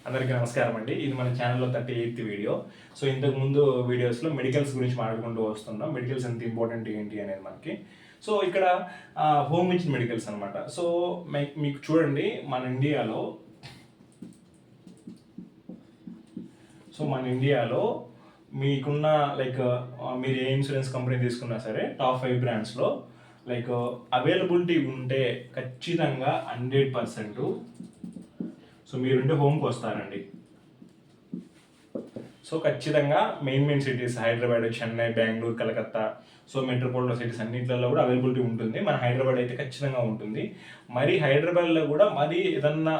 అందరికీ నమస్కారం అండి. ఇది మన ఛానల్‌లో 38th వీడియో. సో, ఇంతకు ముందు వీడియోస్‌లో మెడికల్స్ గురించి మాట్లాడుకుంటూ వస్తున్నాం. మెడికల్స్ ఎంత ఇంపార్టెంట్ ఏంటి అనేది మనకి. సో, ఇక్కడ హోమ్ ఇచ్చిన మెడికల్స్ అనమాట. సో, మీకు చూడండి మన ఇండియాలో మీకున్న లైక్ మీరు ఏ ఇన్సూరెన్స్ కంపెనీ తీసుకున్నా సరే టాప్ 5 బ్రాండ్స్‌లో లైక్ అవైలబిలిటీ ఉంటే ఖచ్చితంగా 100% సో మీరుండే హోమ్‌కి వస్తారండి. సో ఖచ్చితంగా main cities Hyderabad, Chennai, Bengaluru, Calcutta, so metropolitan cities అన్నింటిలో కూడా అవైలబిలిటీ ఉంటుంది. మన హైదరాబాద్ అయితే ఖచ్చితంగా ఉంటుంది. మరి హైదరాబాద్లో కూడా మరి ఏదన్నా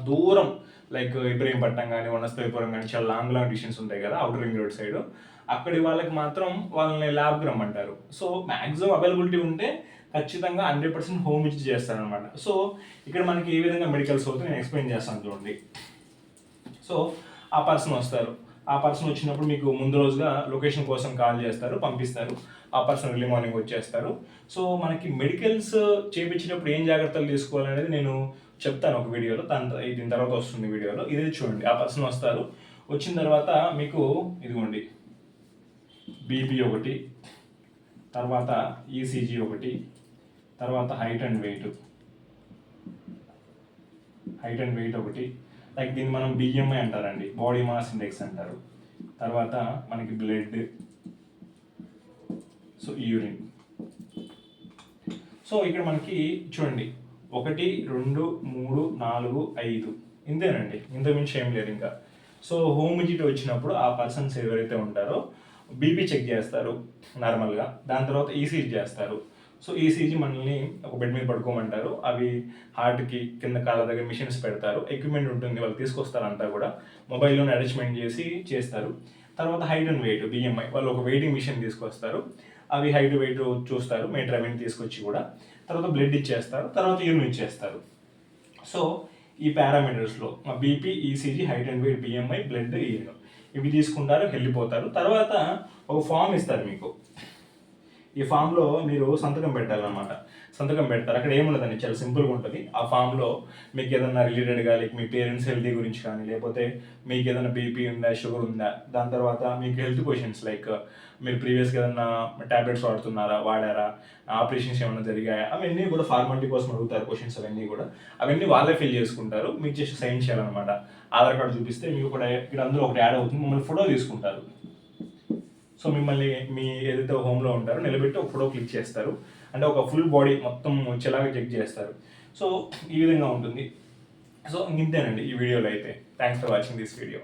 దూరం లైక్ ఇబ్రహీంపట్నం కానీ, వనస్థలిపురం కానీ చాలా లాంగ్ డిస్టెన్స్ ఉంటాయి కదా అవుటర్ రింగ్ రోడ్ సైడ్, అక్కడి వాళ్ళకి మాత్రం వాళ్ళని ల్యాబ్కి రమ్మంటారు. సో మ్యాక్సిమం అవైలబిలిటీ ఉంటే ఖచ్చితంగా 100% హోమ్ విజిట్ చేస్తారనమాట. సో ఇక్కడ మనకి ఏ విధంగా మెడికల్స్ అవుతుంది నేను ఎక్స్ప్లెయిన్ చేస్తాను చూడండి. సో ఆ పర్సన్ వస్తారు. ఆ పర్సన్ వచ్చినప్పుడు మీకు ముందు రోజుగా లొకేషన్ కోసం కాల్ చేస్తారు, పంపిస్తారు. ఆ పర్సన్ ఎర్లీ మార్నింగ్ వచ్చేస్తారు. సో మనకి మెడికల్స్ చేయించేటప్పుడు ఏం జాగ్రత్తలు తీసుకోవాలనేది నేను చెప్తాను ఒక వీడియోలో. దీని తర్వాత వస్తుంది వీడియోలో. ఇదే చూడండి, ఆ పర్సన్ వస్తారు. వచ్చిన తర్వాత మీకు ఇదిగోండి బీపీ ఒకటి, తర్వాత ఈసీజీ ఒకటి, తర్వాత హైట్ అండ్ వెయిట్ ఒకటి, లైక్ దీన్ని మనం బిఎంఐ అంటారండి, బాడీ మాస్ ఇండెక్స్ అంటారు. తర్వాత మనకి బ్లడ్, సో యూరిన్. సో ఇక్కడ మనకి చూడండి 1, 2, 3, 4, 5 ఇంతేనండి, ఇంతకుమించి ఏం లేదు ఇంకా. సో హోమ్ విజిట్ వచ్చినప్పుడు ఆ పర్సన్స్ ఎవరైతే ఉంటారో బీపీ చెక్ చేస్తారు నార్మల్గా. దాని తర్వాత ఈసీజీ చేస్తారు. సో ఈసీజీ మనల్ని ఒక బెడ్ మీద పడుకోమంటారు. అవి హార్ట్కి కింద కాళ్ళ దగ్గర మిషన్స్ పెడతారు, ఎక్విప్మెంట్ ఉంటుంది, వాళ్ళు తీసుకొస్తారు అంతా కూడా మొబైల్లోనే అటాచ్మెంట్ చేసి చేస్తారు. తర్వాత హైట్ అండ్ వెయిట్ బిఎంఐ, వాళ్ళు ఒక వెయిటింగ్ మిషన్ తీసుకొస్తారు. అవి హైట్ వెయిట్ చూస్తారు, మీటర్ అవన్నీ తీసుకొచ్చి కూడా. తర్వాత బ్లడ్ ఇచ్చేస్తారు, తర్వాత యూరిన్ ఇచ్చేస్తారు. సో ఈ పారామీటర్స్లో BP, ECG, height and weight, BMI, blood, urine ఇవి తీసుకుంటారు, వెళ్ళిపోతారు. తర్వాత ఒక ఫామ్ ఇస్తారు మీకు. ఈ ఫామ్లో మీరు సంతకం పెట్టాలన్నమాట. సంతకం పెడతారు. అక్కడ ఏముండదండి, చాలా సింపుల్గా ఉంటుంది. ఆ ఫామ్లో మీకు ఏదైనా రిలేటెడ్గా లైక్ మీ పేరెంట్స్ హెల్తీ గురించి కానీ, లేకపోతే మీకు ఏదైనా బీపీ ఉందా, షుగర్ ఉందా, దాని తర్వాత మీకు హెల్త్ క్వశ్చన్స్ లైక్ మీరు ప్రీవియస్గా ఏదైనా ట్యాబ్లెట్స్ వాడారా, ఆపరేషన్స్ ఏమైనా జరిగాయా, అవన్నీ కూడా ఫార్మాలిటీ కోసం అడుగుతారు క్వశ్చన్స్. అవన్నీ వాళ్ళే ఫిల్ చేసుకుంటారు. మీకు జస్ట్ సైన్ చేయాలన్నమాట. ఆధార్ కార్డు చూపిస్తే మీకు కూడా ఇక్కడ అందులో ఒకటి యాడ్ అవుతుంది. మమ్మల్ని ఫోటో తీసుకుంటారు. సో మిమ్మల్ని మీ ఏదైతే హోమ్లో ఉంటారో నిలబెట్టి ఒక ఫోటో క్లిక్ చేస్తారు. అంటే ఒక ఫుల్ బాడీ మొత్తం వచ్చేలాగా చెక్ చేస్తారు. సో ఈ విధంగా ఉంటుంది. సో ఇంతేనండి ఈ వీడియోలో అయితే. Thanks for watching this video.